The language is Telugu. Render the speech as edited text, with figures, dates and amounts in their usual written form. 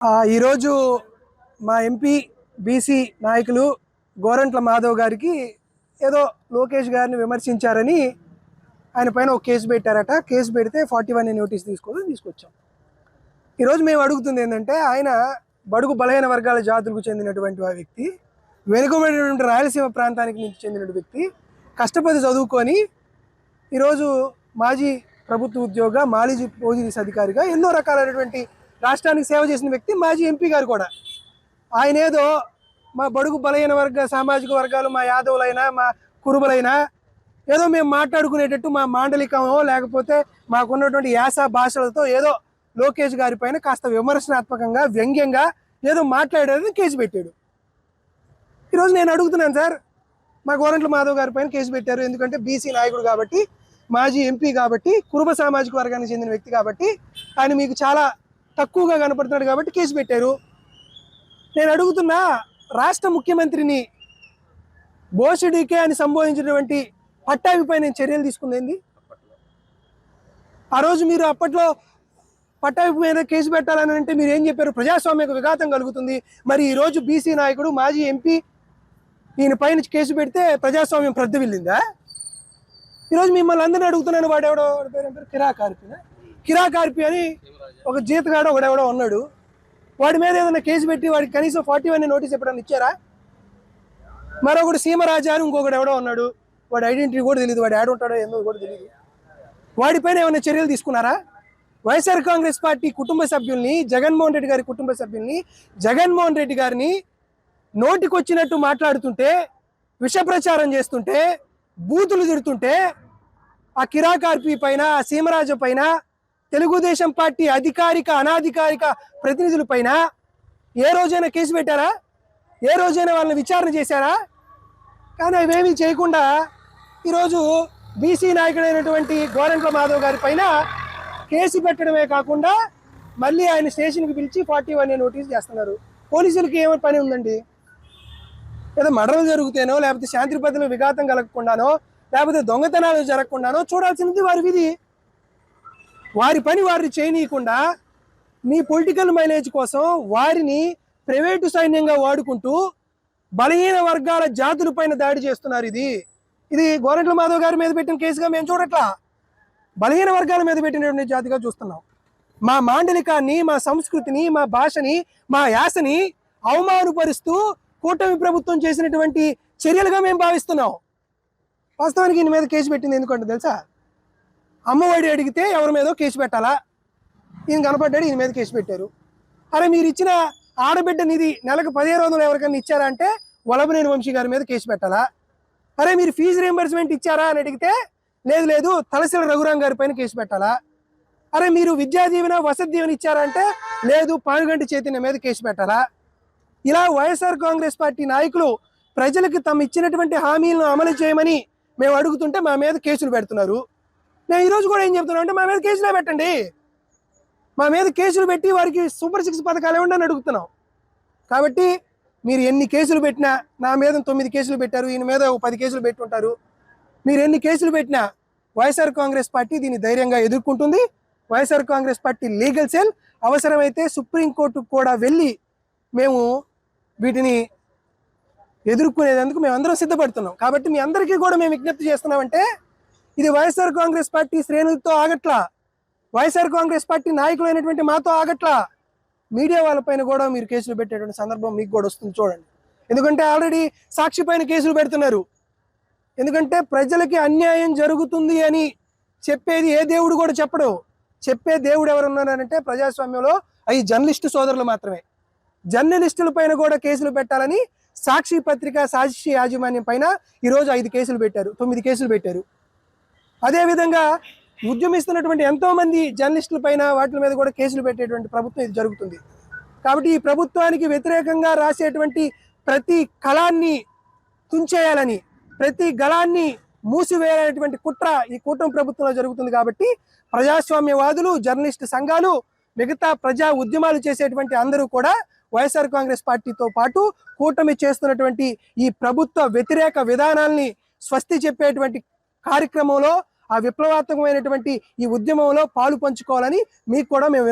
ఈరోజు మా ఎంపీ బీసీ నాయకులు గోరంట్ల మాధవ్ గారికి ఏదో లోకేష్ గారిని విమర్శించారని ఆయన పైన ఒక కేసు పెట్టారట. కేసు పెడితే 41 నోటీస్ తీసుకొచ్చాం. ఈరోజు మేము అడుగుతుంది ఏంటంటే, ఆయన బడుగు బలహీన వర్గాల జాతులకు చెందినటువంటి ఆ వ్యక్తి, వెనుకబడినటువంటి రాయలసీమ ప్రాంతానికి నుంచి చెందిన వ్యక్తి, కష్టపడి చదువుకొని ఈరోజు మాజీ ప్రభుత్వ ఉద్యోగ మాజీ పోలీస్ అధికారిగా ఎన్నో రకాలైనటువంటి రాష్ట్రానికి సేవ చేసిన వ్యక్తి, మాజీ ఎంపీ గారు కూడా. ఆయన ఏదో మా బడుగు బలహీన సామాజిక వర్గాలు, మా యాదవులైనా మా కురుబలైనా ఏదో మేము మాట్లాడుకునేటట్టు మా మాండలికమో లేకపోతే మాకున్నటువంటి యాస భాషలతో ఏదో లోకేష్ గారి పైన కాస్త విమర్శనాత్మకంగా వ్యంగ్యంగా ఏదో మాట్లాడేది కేసు పెట్టాడు. ఈరోజు నేను అడుగుతున్నాను, సార్ మా గోరంట్ల మాధవ్ గారి పైన కేసు పెట్టారు. ఎందుకంటే బీసీ నాయకుడు కాబట్టి, మాజీ ఎంపీ కాబట్టి, కురుబ సామాజిక వర్గానికి చెందిన వ్యక్తి కాబట్టి, ఆయన మీకు చాలా తక్కువగా కనపడుతున్నాడు కాబట్టి కేసు పెట్టారు. నేను అడుగుతున్నా, రాష్ట్ర ముఖ్యమంత్రిని బోషడికే అని సంబోధించినటువంటి పట్టాభిపై నేను చర్యలు తీసుకుంది. ఆ రోజు మీరు అప్పట్లో పట్టాభి మీద కేసు పెట్టాలని అంటే మీరు ఏం చెప్పారు? ప్రజాస్వామ్యకు విఘాతం కలుగుతుంది. మరి ఈరోజు బీసీ నాయకుడు, మాజీ ఎంపీ ఈయన పైన కేసు పెడితే ప్రజాస్వామ్యం ప్రతివిల్లిందా? ఈరోజు మిమ్మల్ని అందరినీ అడుగుతున్నాను, వాడెవడో పేరు కిరాకార్పి అని ఒక జీతగాడు ఒకడెవడో ఉన్నాడు. వాడి మీద ఏదైనా కేసు పెట్టి వాడికి కనీసం 41 నోటీస్ ఎప్పుడన్నా ఇచ్చారా? మరొకడు సీమరాజా అని ఇంకొకడు ఎవడో ఉన్నాడు, వాడి ఐడెంటిటీ కూడా తెలియదు, వాడు యాడ్ ఉంటాడో ఏందో కూడా తెలియదు. వాడిపైన ఏమైనా చర్యలు తీసుకున్నారా? వైఎస్ఆర్ కాంగ్రెస్ పార్టీ కుటుంబ సభ్యుల్ని, జగన్మోహన్ రెడ్డి గారి కుటుంబ సభ్యుల్ని, జగన్మోహన్ రెడ్డి గారిని నోటికొచ్చినట్టు మాట్లాడుతుంటే, విష ప్రచారం చేస్తుంటే, బూతులు తిడుతుంటే, ఆ కిరాకార్పి పైన, ఆ సీమరాజు పైన, తెలుగుదేశం పార్టీ అధికారిక అనాధికారిక ప్రతినిధుల పైన ఏ రోజైనా కేసు పెట్టారా? ఏ రోజైనా వాళ్ళని విచారణ చేశారా? కానీ అవేమీ చేయకుండా ఈరోజు బీసీ నాయకుడైనటువంటి గోరంట్ల మాధవ్ గారి పైన కేసు పెట్టడమే కాకుండా మళ్ళీ ఆయన స్టేషన్కి పిలిచి 41 నోటీస్ చేస్తున్నారు. పోలీసులకి ఏమైనా పని ఉందండి? ఏదో మర్డర్లు జరుగుతేనో, లేకపోతే శాంతి భద్రతలకు విఘాతం కలగకుండానో, లేకపోతే దొంగతనాలు జరగకుండానో చూడాల్సినది వారి విధి. వారి పని వారిని చేయనీయకుండా మీ పొలిటికల్ మైలేజ్ కోసం వారిని ప్రైవేటు సైన్యంగా వాడుకుంటూ బలహీన వర్గాల జాతుల పైన దాడి చేస్తున్నారు. ఇది గోరంట్ల మాధవ్ గారి మీద పెట్టిన కేసుగా మేము చూడట్లా, బలహీన వర్గాల మీద పెట్టినటువంటి జాతిగా చూస్తున్నాం. మా మాండలికాన్ని, మా సంస్కృతిని, మా భాషని, మా యాసని అవమానపరుస్తూ కూటమి ప్రభుత్వం చేసినటువంటి చర్యలుగా మేము భావిస్తున్నాం. వాస్తవానికి ఈయన మీద కేసు పెట్టింది ఎందుకంటే తెలుసా? అమ్మఒడి అడిగితే ఎవరి మీదో కేసు పెట్టాలా, ఈయన కనపడ్డాడు, ఈయన మీద కేసు పెట్టారు. అరే మీరు ఇచ్చిన ఆడబిడ్డ నిధి నెలకు 1500 ఎవరికైనా ఇచ్చారా అంటే వలభనేని వంశీ గారి మీద కేసు పెట్టాలా? అరే మీరు ఫీజు రియంబర్స్మెంట్ ఇచ్చారా అని అడిగితే లేదు తలసిల రఘురాం గారి పైన కేసు పెట్టాలా? అరే మీరు విద్యా దీవెన, వసతి దీవెన ఇచ్చారా అంటే లేదు పానుగంటి చైతన్య మీద కేసు పెట్టాలా? ఇలా వైఎస్ఆర్ కాంగ్రెస్ పార్టీ నాయకులు ప్రజలకు తమ ఇచ్చినటువంటి హామీలను అమలు చేయమని మేము అడుగుతుంటే మా మీద కేసులు పెడుతున్నారు. నేను ఈరోజు కూడా ఏం చెప్తున్నాను అంటే, మా మీద కేసులే పెట్టండి, మా మీద కేసులు పెట్టి వారికి సూపర్ 6 పథకాలు ఇవ్వండి అని అడుగుతున్నాం. కాబట్టి మీరు ఎన్ని కేసులు పెట్టినా, నా మీద 9 కేసులు పెట్టారు, ఈయన మీద 10 కేసులు పెట్టి ఉంటారు, మీరు ఎన్ని కేసులు పెట్టినా వైఎస్ఆర్ కాంగ్రెస్ పార్టీ దీన్ని ధైర్యంగా ఎదుర్కొంటుంది. YSR Congress party legal cell అవసరమైతే సుప్రీంకోర్టుకు కూడా వెళ్ళి మేము వీటిని ఎదుర్కొనేందుకు మేము అందరం సిద్ధపడుతున్నాం. కాబట్టి మీ అందరికీ కూడా మేము విజ్ఞప్తి చేస్తున్నామంటే, ఇది వైఎస్ఆర్ కాంగ్రెస్ పార్టీ శ్రేణులతో ఆగట్లా, వైఎస్ఆర్ కాంగ్రెస్ పార్టీ నాయకులైనటువంటి మాతో ఆగట్లా, మీడియా వాళ్ళపైన కూడా మీరు కేసులు పెట్టేటువంటి సందర్భం మీకు కూడా వస్తుంది చూడండి. ఎందుకంటే ఆల్రెడీ సాక్షి పైన కేసులు పెడుతున్నారు. ఎందుకంటే ప్రజలకి అన్యాయం జరుగుతుంది అని చెప్పేది ఏ దేవుడు కూడా చెప్పడు. చెప్పే దేవుడు ఎవరున్నారంటే ప్రజాస్వామ్యంలో అవి జర్నలిస్టు సోదరులు మాత్రమే. జర్నలిస్టుల పైన కూడా కేసులు పెట్టాలని సాక్షి పత్రిక, సాక్షి యాజమాన్యం పైన ఈరోజు 5 కేసులు పెట్టారు, 9 కేసులు పెట్టారు. అదేవిధంగా ఉద్యమిస్తున్నటువంటి ఎంతోమంది జర్నలిస్టుల పైన వాటి మీద కూడా కేసులు పెట్టేటువంటి ప్రభుత్వం ఇది జరుగుతుంది. కాబట్టి ఈ ప్రభుత్వానికి వ్యతిరేకంగా రాసేటువంటి ప్రతి కళాన్ని తుంచేయాలని, ప్రతి గళాన్ని మూసివేయాలనేటువంటి కుట్ర ఈ కూటమి ప్రభుత్వంలో జరుగుతుంది. కాబట్టి ప్రజాస్వామ్యవాదులు, జర్నలిస్టు సంఘాలు, మిగతా ప్రజా ఉద్యమాలు చేసేటువంటి అందరూ కూడా వైఎస్ఆర్ కాంగ్రెస్ పార్టీతో పాటు కూటమి చేస్తున్నటువంటి ఈ ప్రభుత్వ వ్యతిరేక విధానాల్ని స్వస్తి చెప్పేటువంటి కార్యక్రమంలో, ఆ విప్లవాత్మకమైనటువంటి ఈ ఉద్యమంలో పాలు పంచుకోవాలని మీకు కూడా మేము